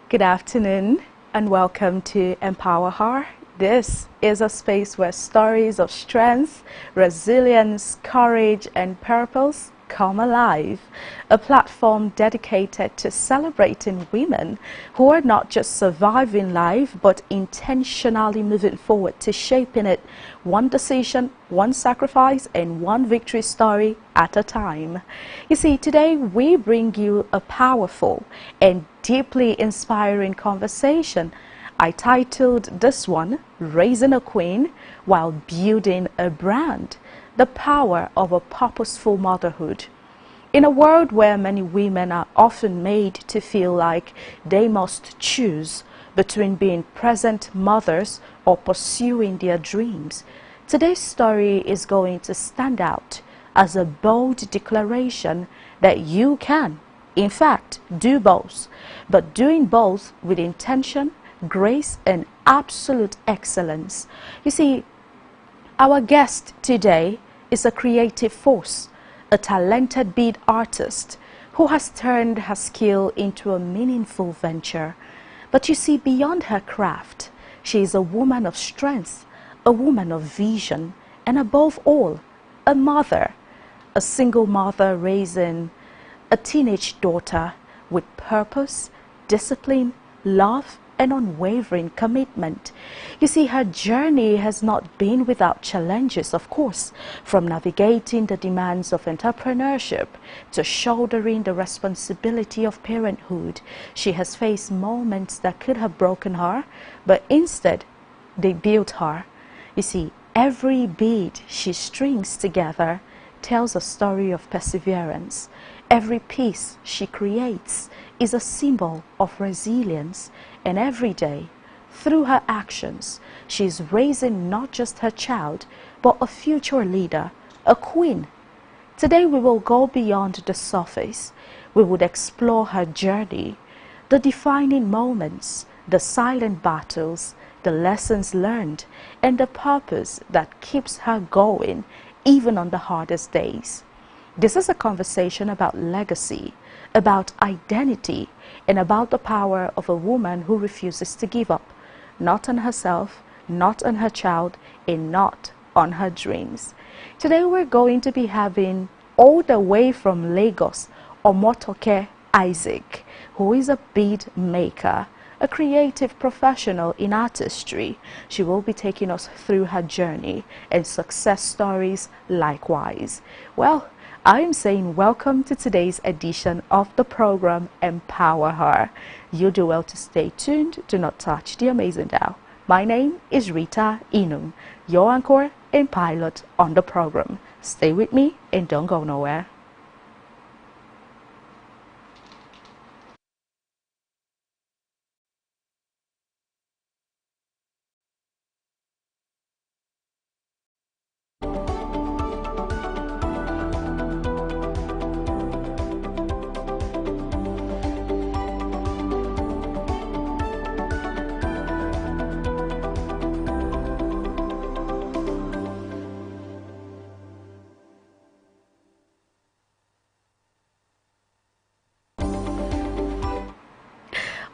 Good afternoon and welcome to Empower Her. This is a space where stories of strength, resilience, courage and purpose come alive. A platform dedicated to celebrating women who are not just surviving life but intentionally moving forward to shaping it one decision, one sacrifice and one victory story at a time. You see, today we bring you a powerful and deeply inspiring conversation. I titled this one, Raising a Queen While Building a Brand, the Power of a Purposeful Motherhood. In a world where many women are often made to feel like they must choose between being present mothers or pursuing their dreams, today's story is going to stand out as a bold declaration that you can, in fact, do both, but doing both with intention, grace, and absolute excellence. You see, our guest today is a creative force, a talented bead artist who has turned her skill into a meaningful venture. But you see, beyond her craft, she is a woman of strength, a woman of vision, and above all, a mother, a single mother raising a teenage daughter with purpose, discipline, love, and unwavering commitment. You see, her journey has not been without challenges, of course, from navigating the demands of entrepreneurship to shouldering the responsibility of parenthood. She has faced moments that could have broken her, but instead, they built her. You see, every bead she strings together tells a story of perseverance. Every piece she creates is a symbol of resilience, and every day, through her actions, she is raising not just her child, but a future leader, a queen. Today we will go beyond the surface. We would explore her journey, the defining moments, the silent battles, the lessons learned, and the purpose that keeps her going even on the hardest days. This is a conversation about legacy, about identity, and about the power of a woman who refuses to give up, not on herself, not on her child, and not on her dreams. Today we're going to be having, all the way from Lagos, Omotoke Isaac, who is a bead maker, a creative professional in artistry. She will be taking us through her journey and success stories likewise. Well, I am saying welcome to today's edition of the program Empower Her. You do well to stay tuned. Do not touch the amazing dial. My name is Rita Inum, your anchor and pilot on the program. Stay with me and don't go nowhere.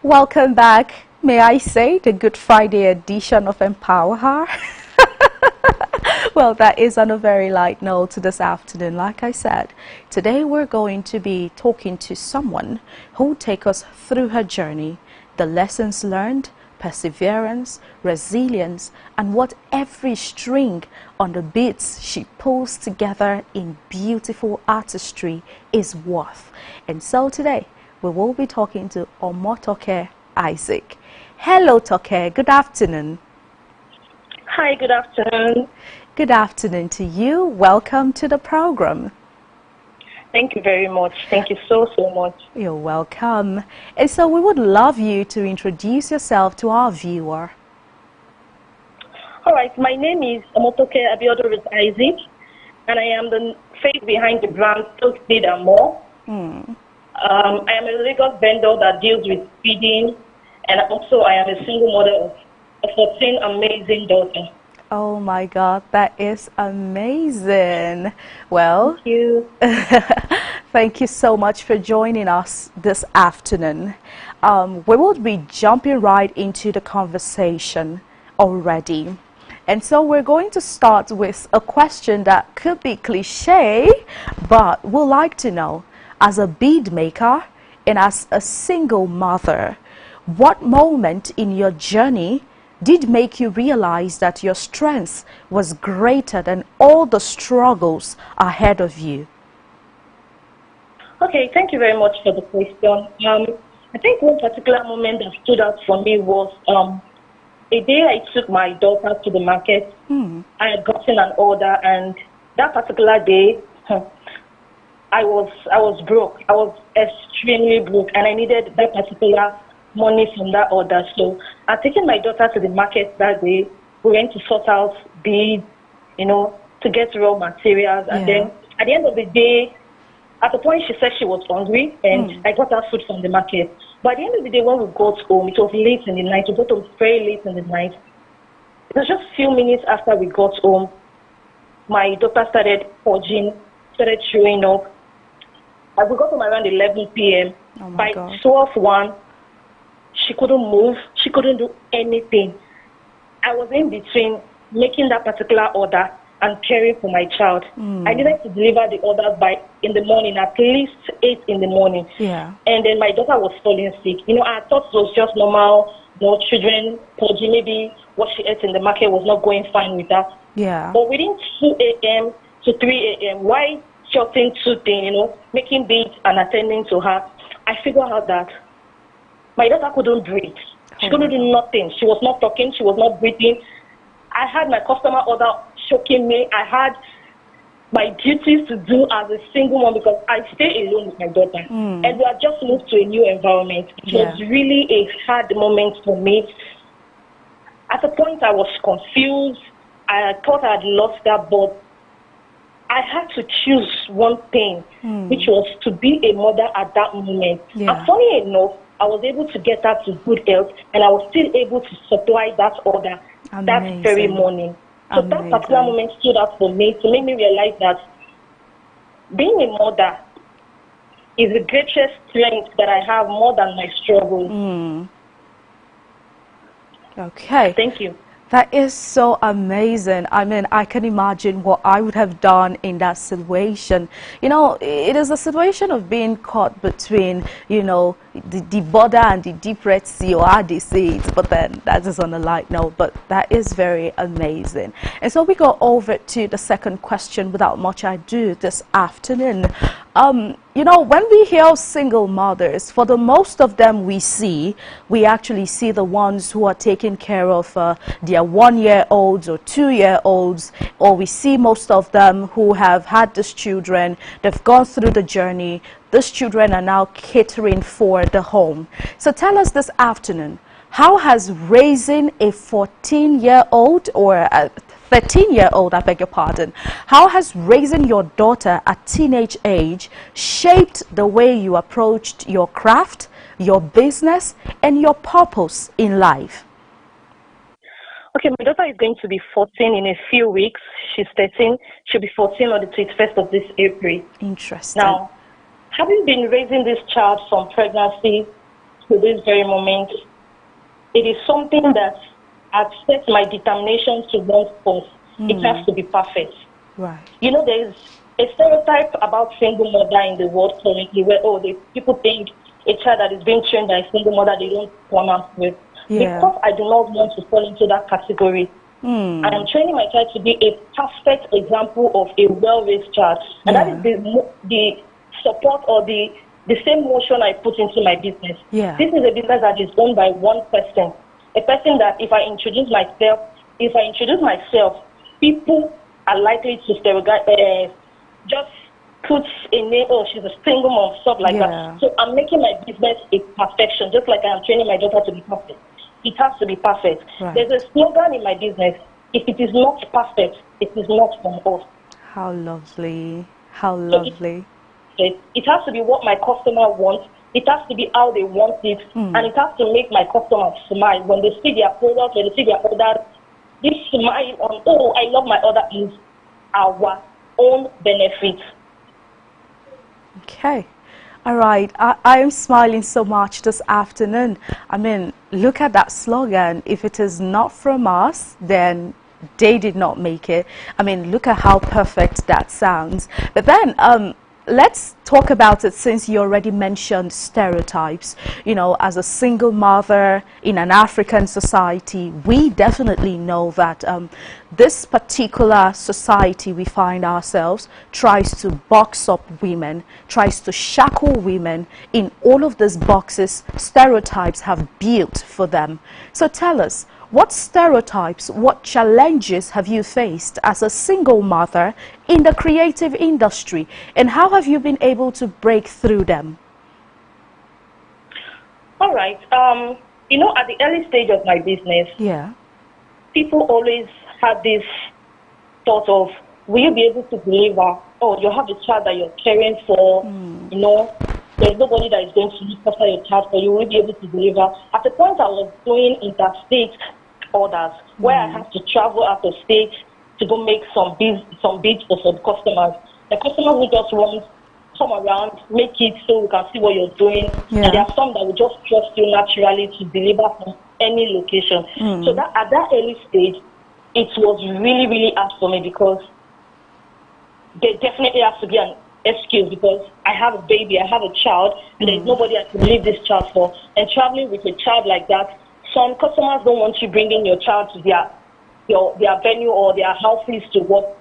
Welcome back, may I say, the Good Friday edition of Empower Her. Well, that is on a very light note this afternoon. Like I said, today we're going to be talking to someone who will take us through her journey, the lessons learned, perseverance, resilience, and what every string on the beats she pulls together in beautiful artistry is worth. And so today, we will be talking to Omotoke Isaac. Hello, Toke. Good afternoon. Hi, good afternoon. Good afternoon to you. Welcome to the program. Thank you very much. Thank you so much. You're welcome. And so we would love you to introduce yourself to our viewer. All right, my name is Omotoke Isaac, and I am the face behind the brand Silk Bead and More. I am a Lagos vendor that deals with feeding, and also I am a single mother of a 14 amazing daughter. Oh my God, that is amazing. Well, thank you. Thank you so much for joining us this afternoon. We will be jumping right into the conversation already. And so we're going to start with a question that could be cliche, but we'd like to know, as a bead maker and as a single mother, what moment in your journey did make you realize that your strength was greater than all the struggles ahead of you? Okay, thank you very much for the question. I think one particular moment that stood out for me was a day I took my daughter to the market. I had gotten an order, and that particular day, I was broke. I was extremely broke, and I needed that particular money from that order. So I'd taken my daughter to the market that day. We went to sort out beads, to get raw materials, and then at the end of the day, at the point she said she was hungry, and I got her food from the market. But at the end of the day, when we got home, it was late in the night. We got home very late in the night. It was just a few minutes after we got home, my daughter started purging, started showing up. We got home around 11 p.m. By 12:01, she couldn't move. She couldn't do anything. I was in between making that particular order and caring for my child. I needed to deliver the orders in the morning, at least 8 in the morning. Yeah. And then my daughter was falling sick. I thought it was just normal, children purging. Maybe what she ate in the market was not going fine with her. Yeah. But within 2 a.m. to 3 a.m., while shouting two things, making beads and attending to her, I figured out that my daughter couldn't breathe. She couldn't do nothing. She was not talking. She was not breathing. I had my customer order choking me. I had my duties to do as a single mom because I stay alone with my daughter. And we had just moved to a new environment. It was really a hard moment for me. At the point, I was confused. I thought I had lost that, but I had to choose one thing, which was to be a mother at that moment. And funny enough, I was able to get her to good health, and I was still able to supply that order that very morning. So that particular moment stood out for me to make me realize that being a mother is the greatest strength that I have more than my struggles. Okay. Thank you. That is so amazing. I mean, I can imagine what I would have done in that situation. It is a situation of being caught between, the border and the deep Red Sea, or how they say it, but then that is on a light note, but that is very amazing. And so we go over to the second question without much ado this afternoon. When we hear single mothers, for the most of them we actually see the ones who are taking care of their 1-year-olds or 2-year-olds, or we see most of them who have had these children, they've gone through the journey, these children are now catering for the home. So tell us this afternoon, how has raising a 14-year-old or a 13-year-old, I beg your pardon, how has raising your daughter at teenage age shaped the way you approached your craft, your business, and your purpose in life? Okay, my daughter is going to be 14 in a few weeks. She's 13. She'll be 14 on the 21st of this April. Interesting. Now, having been raising this child from pregnancy to this very moment, it is something that has set my determination to want first. It has to be perfect. Right. There is a stereotype about single mother in the world currently where, people think a child that is being trained by a single mother, they don't come out with. Because I do not want to fall into that category, I am training my child to be a perfect example of a well-raised child. And that is the support or the same motion I put into my business. This is a business that is owned by one person. A person that if I introduce myself, people are likely to just put a name, she's a single mom, stuff like that. So I'm making my business a perfection, just like I am training my daughter to be perfect. It has to be perfect. Right. There's a slogan in my business, if it is not perfect, it is not from us. How lovely. How lovely. It has to be what my customer wants. It has to be how they want it. And it has to make my customers smile. When they see their product, when they see their order, this smile on, I love my order is our own benefit. Okay. All right. I am smiling so much this afternoon. I mean, look at that slogan. If it is not from us, then they did not make it. I mean, look at how perfect that sounds. But then, let's talk about it, since you already mentioned stereotypes. You know, as a single mother in an African society, we definitely know that this particular society we find ourselves tries to box up women, tries to shackle women in all of these boxes stereotypes have built for them. So tell us, what stereotypes, what challenges have you faced as a single mother in the creative industry, and how have you been able to break through them? All right. You know, at the early stage of my business, Yeah. people always had this thought of, will you be able to deliver? Oh, you have a child that you're caring for, you know, there's nobody that is going to look after your child for you. Will you be able to deliver? At the point I was doing interstate orders, where I have to travel out of state to go make some bids for some customers. The customers will just want come around, make it so we can see what you're doing. Yeah. And there are some that will just trust you naturally to deliver from any location. So that at that early stage, it was really, really hard for me, because there definitely has to be an excuse, because I have a baby, I have a child, and there's nobody I can leave this child for. And traveling with a child like that, some customers don't want you bringing your child to their venue or their houses to work.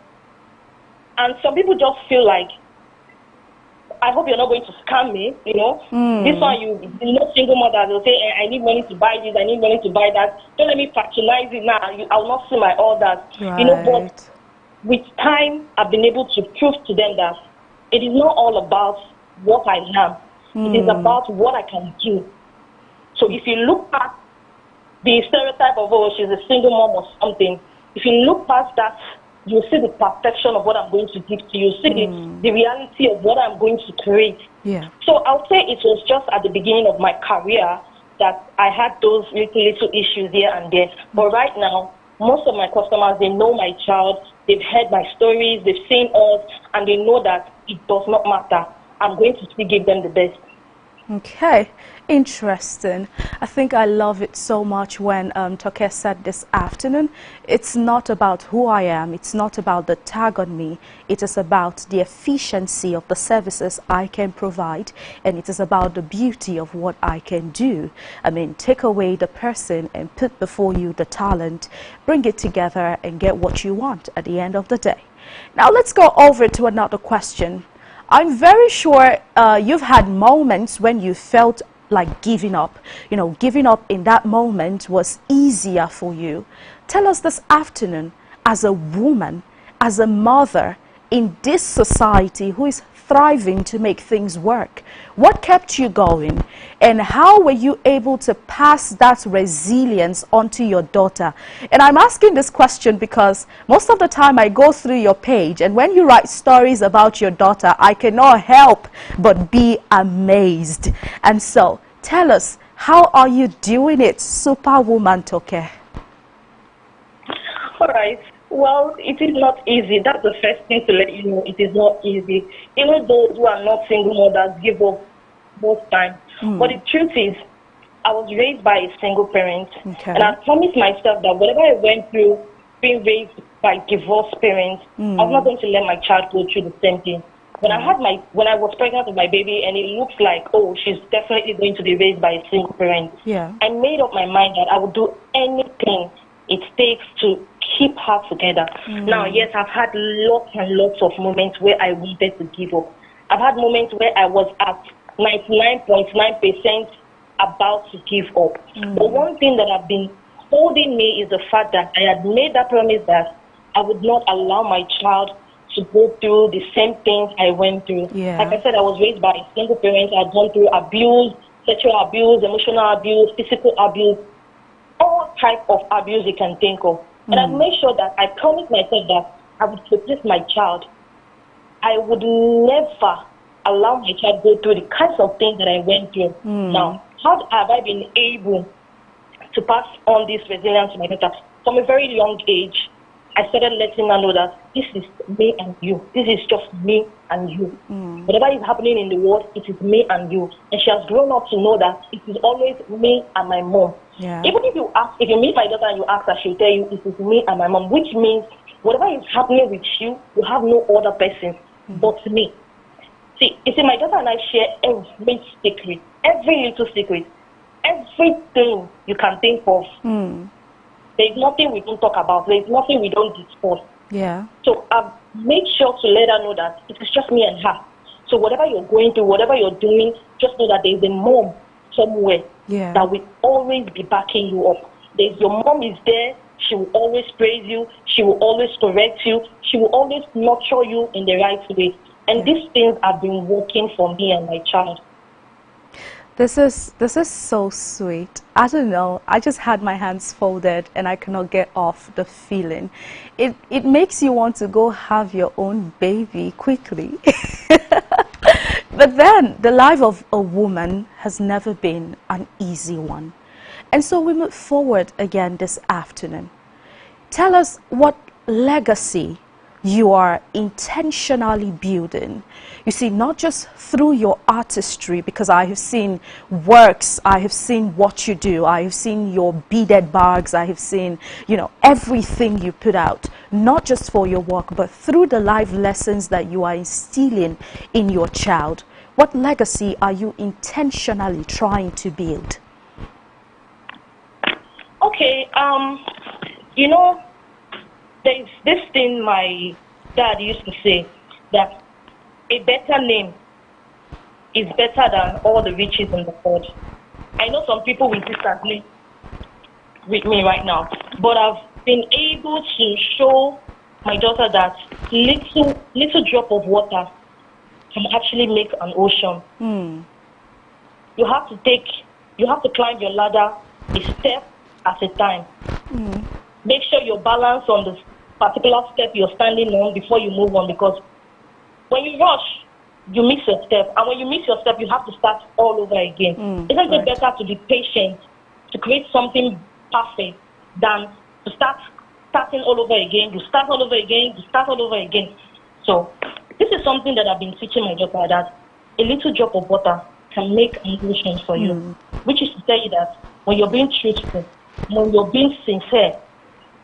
And some people just feel like, I hope you're not going to scam me, you know. This one, you know, single mothers will say, I need money to buy this, I need money to buy that. Don't let me patronize it now. I will not see my orders. Right. You know, but with time, I've been able to prove to them that it is not all about what I am. It is about what I can do. So if you look at the stereotype of, oh, she's a single mom or something, if you look past that, you'll see the perfection of what I'm going to give to you. See the reality of what I'm going to create. Yeah. So I'll say it was just at the beginning of my career that I had those little issues here and there. But right now, most of my customers, they know my child, they've heard my stories, they've seen us, and they know that it does not matter. I'm going to still give them the best. Okay, interesting. I think I love it so much when Toke said this afternoon, it's not about who I am, it's not about the tag on me, it is about the efficiency of the services I can provide, and it is about the beauty of what I can do. I mean, take away the person and put before you the talent, bring it together and get what you want at the end of the day. Now let's go over to another question. I'm very sure you've had moments when you felt like giving up. You know, giving up in that moment was easier for you. Tell us this afternoon, as a woman, as a mother in this society who is thriving to make things work, what kept you going, and how were you able to pass that resilience onto your daughter? And I'm asking this question because most of the time I go through your page, and when you write stories about your daughter, I cannot help but be amazed. And so tell us, how are you doing it, Superwoman Toke? All right. Well, it is not easy. That's the first thing to let you know. It is not easy. Even those who are not single mothers give up most times. But the truth is, I was raised by a single parent. Okay. And I promised myself that whatever I went through being raised by divorced parents, I was not going to let my child go through the same thing. When I was pregnant with my baby, and it looks like, oh, she's definitely going to be raised by a single parent, I made up my mind that I would do anything it takes to keep her together. Now, yes, I've had lots and lots of moments where I wanted to give up. I've had moments where I was at 99.9% about to give up. But one thing that have been holding me is the fact that I had made that promise that I would not allow my child to go through the same things I went through. Like I said, I was raised by a single parent. I had gone through abuse, sexual abuse, emotional abuse, physical abuse, all type of abuse you can think of. And I made sure that I promised myself that I would protect my child. I would never allow my child go through the kinds of things that I went through. Now, how have I been able to pass on this resilience to my daughter? From a very young age, I started letting her know that this is me and you. This is just me and you. Whatever is happening in the world, it is me and you. And she has grown up to know that it is always me and my mom. Yeah. Even if you meet my daughter and you ask her, she'll tell you it is me and my mom, which means whatever is happening with you, you have no other person but me. See, you see, my daughter and I share every secret, every little secret, everything you can think of. There's nothing we don't talk about. There's nothing we don't discuss. Yeah. So I've made sure to let her know that it is just me and her. So whatever you're going through, whatever you're doing, just know that there's a mom somewhere that will always be backing you up. Your mom is there. She will always praise you. She will always correct you. She will always nurture you in the right way. And these things have been working for me and my child. This is so sweet. I don't know. I just had my hands folded and I cannot get off the feeling. It makes you want to go have your own baby quickly. But then the life of a woman has never been an easy one. And so we move forward again this afternoon. Tell us what legacy you are intentionally building. You see, not just through your artistry, because I have seen works, I have seen what you do, I have seen your beaded bags, I have seen, everything you put out, not just for your work, but through the life lessons that you are instilling in your child. What legacy are you intentionally trying to build? Okay, there's this thing my dad used to say, that a better name is better than all the riches in the world. I know some people will disagree with me right now, but I've been able to show my daughter that little drop of water can actually make an ocean. You have to climb your ladder a step at a time. Make sure you're balanced on the particular step you're standing on before you move on, because when you rush, you miss your step, and when you miss your step, you have to start all over again. Isn't it better to be patient, to create something perfect, than to starting all over again? You start all over again, you start all over again. So this is something that I've been teaching my daughter, that a little drop of water can make an ocean for you, which is to tell you that when you're being truthful, when you're being sincere,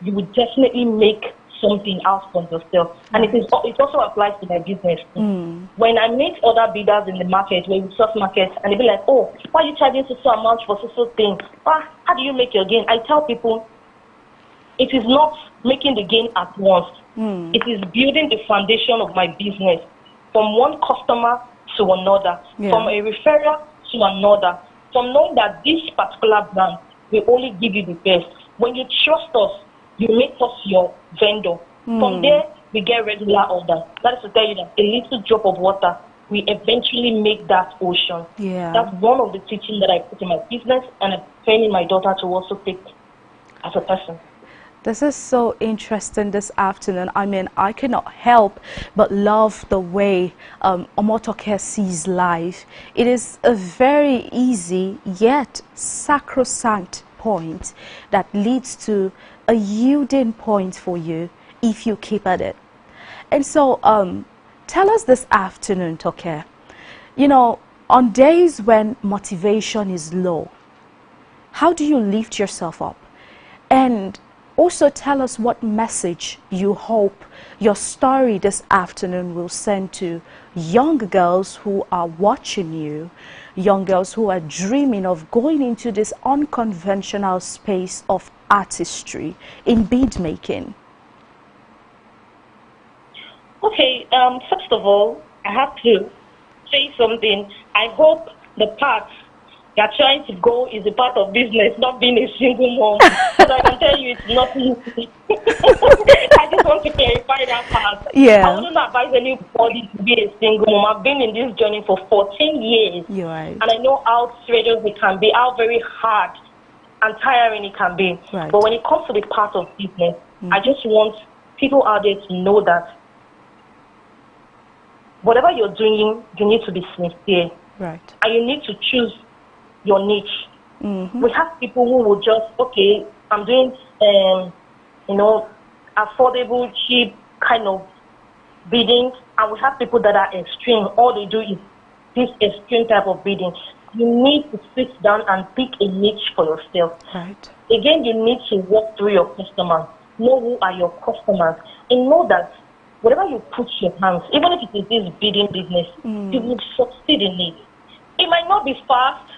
you will definitely make something out for yourself. And it also applies to my business. When I meet other bidders in the market, when we source market, and they be like, oh, why are you charging so much for so thing? How do you make your gain? I tell people, it is not making the gain at once. It is building the foundation of my business from one customer to another, from a referrer to another, from knowing that this particular brand will only give you the best. When you trust us, you make us your vendor. From there, we get regular orders. That is to tell you that a little drop of water will eventually make that ocean. That's one of the teaching that I put in my business, and I'm training my daughter to also take as a person. This is so interesting this afternoon. I mean, I cannot help but love the way Omotoke sees life. It is a very easy yet sacrosanct point that leads to a yielding point for you if you keep at it. And so tell us this afternoon, Toke, on days when motivation is low, how do you lift yourself up? And also tell us what message you hope your story this afternoon will send to young girls who are watching you, young girls who are dreaming of going into this unconventional space of artistry in bead making. Okay, first of all, I have to say something. I hope the path you're trying to go is a part of business, not being a single mom. But I can tell you it's not easy. I just want to clarify that part. I wouldn't advise anybody to be a single mom. I've been in this journey for 14 years. And I know how strenuous it can be, how very hard and tiring it can be. But when it comes to the part of business, I just want people out there to know that whatever you're doing, you need to be sincere. And you need to choose your niche. We have people who will just, okay, I'm doing, affordable, cheap kind of bidding, and we have people that are extreme. All they do is this extreme type of bidding. You need to sit down and pick a niche for yourself. Right. Again, you need to walk through your customers, know who are your customers, and know that whatever you put your hands, even if it is this bidding business, you will succeed in it. It might not be fast.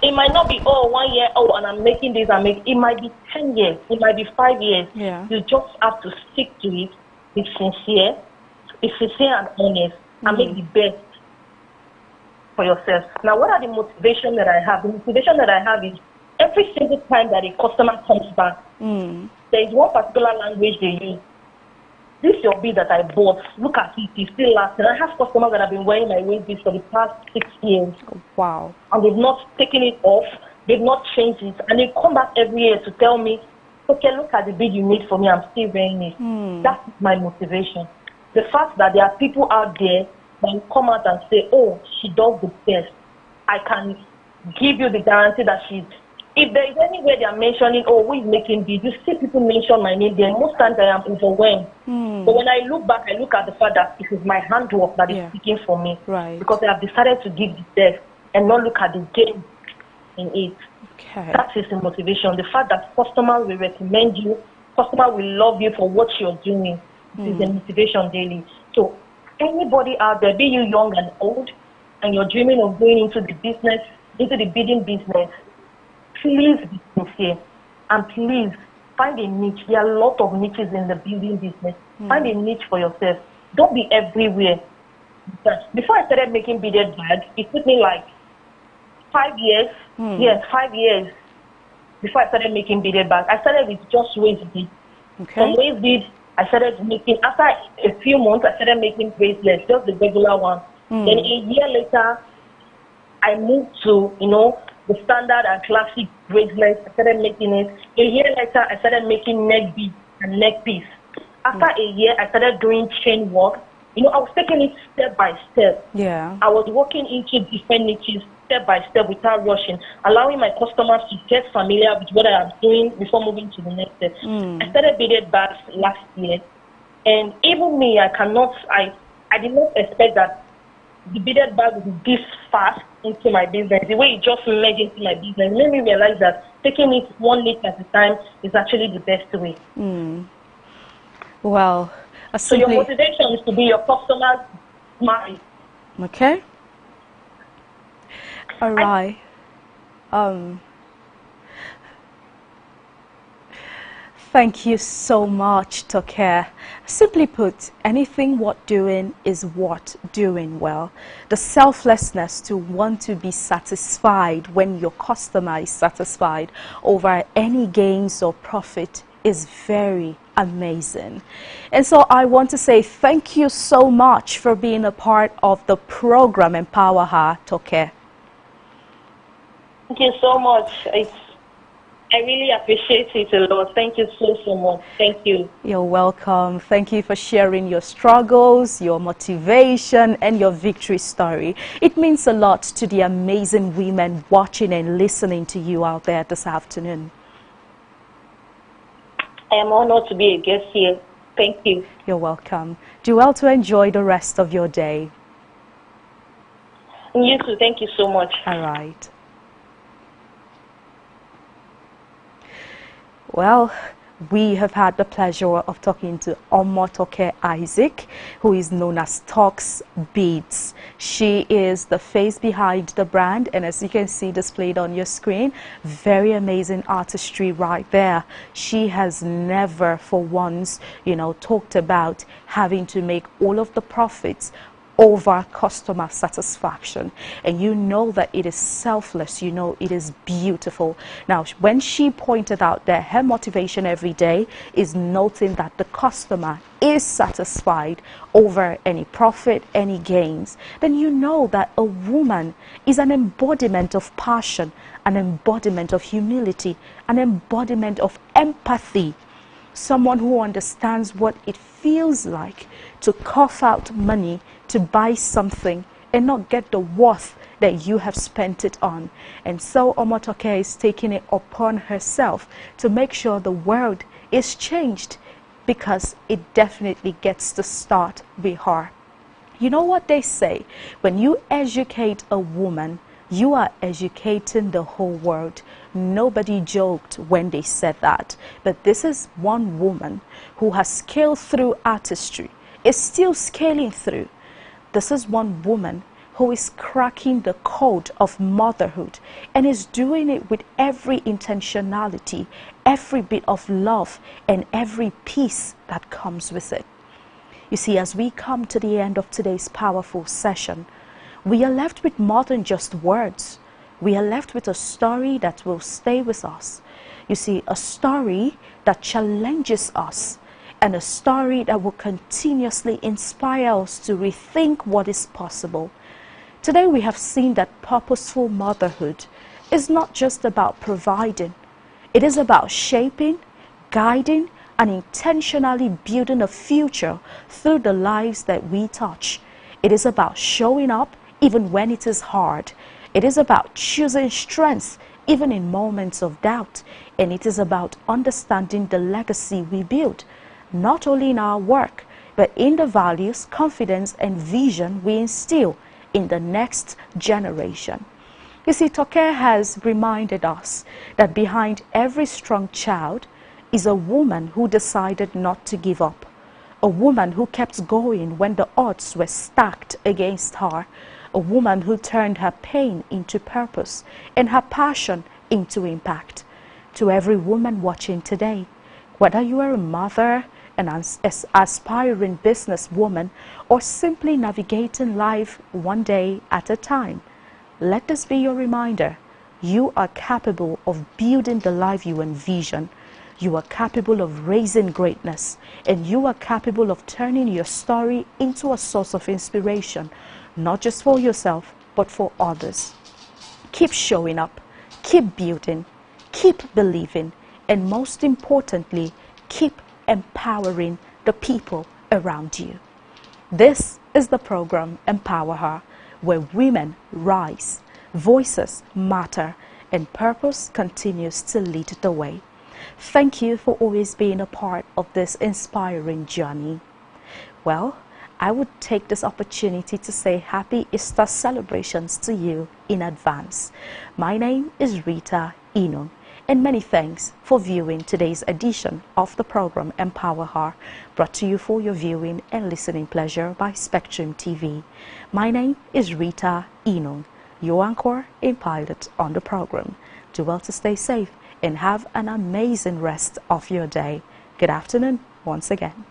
It might not be, 1 year, and I'm making this, it might be 10 years, it might be 5 years. Yeah. You just have to stick to it, be sincere and honest, and make the best for yourself. Now, what are the motivation that I have? The motivation that I have is every single time that a customer comes back, there is one particular language they use. This is your bid that I bought. Look at it, it's still lasting. I have customers that have been wearing my waist bead for the past 6 years. Oh, wow. And they've not taken it off, they've not changed it. And they come back every year to tell me, okay, look at the bid you made for me, I'm still wearing it. That's my motivation. The fact that there are people out there that will come out and say, oh, she does the best. I can give you the guarantee that she's... If there is any way they are mentioning, oh, who is making bids, you see people mention my name there. Most times I am overwhelmed. But when I look back, I look at the fact that it is my handwork that is speaking for me. Right. Because I have decided to give the best and not look at the gain in it. Okay. That is the motivation. The fact that customers will recommend you, customers will love you for what you're doing. This is the motivation daily. So anybody out there, be you young and old, and you're dreaming of going into the business, into the bidding business, please be sincere and please find a niche. There are a lot of niches in the bidding business. Find a niche for yourself. Don't be everywhere. Before I started making beaded bags, it took me like 5 years. Yes, 5 years before I started making beaded bags. I started with just waist bead. Okay. From waist bead, I started making, after a few months, I started making bracelets, just the regular one. Then a year later, I moved to, the standard and classic bracelets. I started making it. A year later, I started making neck beads and neck piece. After a year, I started doing chain work. I was taking it step by step. Yeah. I was working into different niches step by step without rushing, allowing my customers to get familiar with what I am doing before moving to the next step. I started beaded bags last year, and even me, I did not expect that the beaded bag would be this fast into my business. The way it just merged into my business made me realize that taking it one niche at a time is actually the best way. Well, so your motivation is to be your customer's smile. Okay. All right. Thank you so much, Toke. Simply put, anything worth doing is worth doing well. The selflessness to want to be satisfied when your customer is satisfied over any gains or profit is very amazing. And so I want to say thank you so much for being a part of the program Empower Her, Toke. Thank you so much. I really appreciate it a lot. Thank you so much. Thank you. You're welcome. Thank you for sharing your struggles, your motivation, and your victory story. It means a lot to the amazing women watching and listening to you out there this afternoon. I am honored to be a guest here. Thank you. You're welcome. Do well to enjoy the rest of your day. And you too. Thank you so much. All right. Well, we have had the pleasure of talking to Omotoke Isaac, who is known as Talks Beads. She is the face behind the brand, and as you can see displayed on your screen, very amazing artistry right there. She has never for once, talked about having to make all of the profits over customer satisfaction, and that it is selfless, it is beautiful. Now, when she pointed out that her motivation every day is noting that the customer is satisfied over any profit, any gains, then that a woman is an embodiment of passion, an embodiment of humility, an embodiment of empathy. Someone who understands what it feels like to cough out money to buy something and not get the worth that you have spent it on. And so Omotoke is taking it upon herself to make sure the world is changed because it definitely gets to start with her. You know what they say? When you educate a woman, you are educating the whole world. Nobody joked when they said that. But this is one woman who has scaled through artistry, is still scaling through. This is one woman who is cracking the code of motherhood and is doing it with every intentionality, every bit of love, and every peace that comes with it. You see, as we come to the end of today's powerful session, we are left with more than just words. We are left with a story that will stay with us. You see, a story that challenges us, and a story that will continuously inspire us to rethink what is possible. Today we have seen that purposeful motherhood is not just about providing. It is about shaping, guiding, and intentionally building a future through the lives that we touch. It is about showing up even when it is hard. It is about choosing strength even in moments of doubt. And it is about understanding the legacy we build, not only in our work, but in the values, confidence, and vision we instill in the next generation. You see, Toke has reminded us that behind every strong child is a woman who decided not to give up, a woman who kept going when the odds were stacked against her, a woman who turned her pain into purpose and her passion into impact. To every woman watching today, whether you are a mother, an aspiring businesswoman, or simply navigating life one day at a time, let this be your reminder. You are capable of building the life you envision. You are capable of raising greatness, and you are capable of turning your story into a source of inspiration, not just for yourself, but for others. Keep showing up, keep building, keep believing, and most importantly, keep empowering the people around you. This is the program Empower Her, where women rise, voices matter, and purpose continues to lead the way. Thank you for always being a part of this inspiring journey. Well, I would take this opportunity to say happy Easter celebrations to you in advance. My name is Rita Inung, and many thanks for viewing today's edition of the program Empower Her, brought to you for your viewing and listening pleasure by Spectrum TV. My name is Rita Inung, your anchor and pilot on the program. Do well to stay safe and have an amazing rest of your day. Good afternoon once again.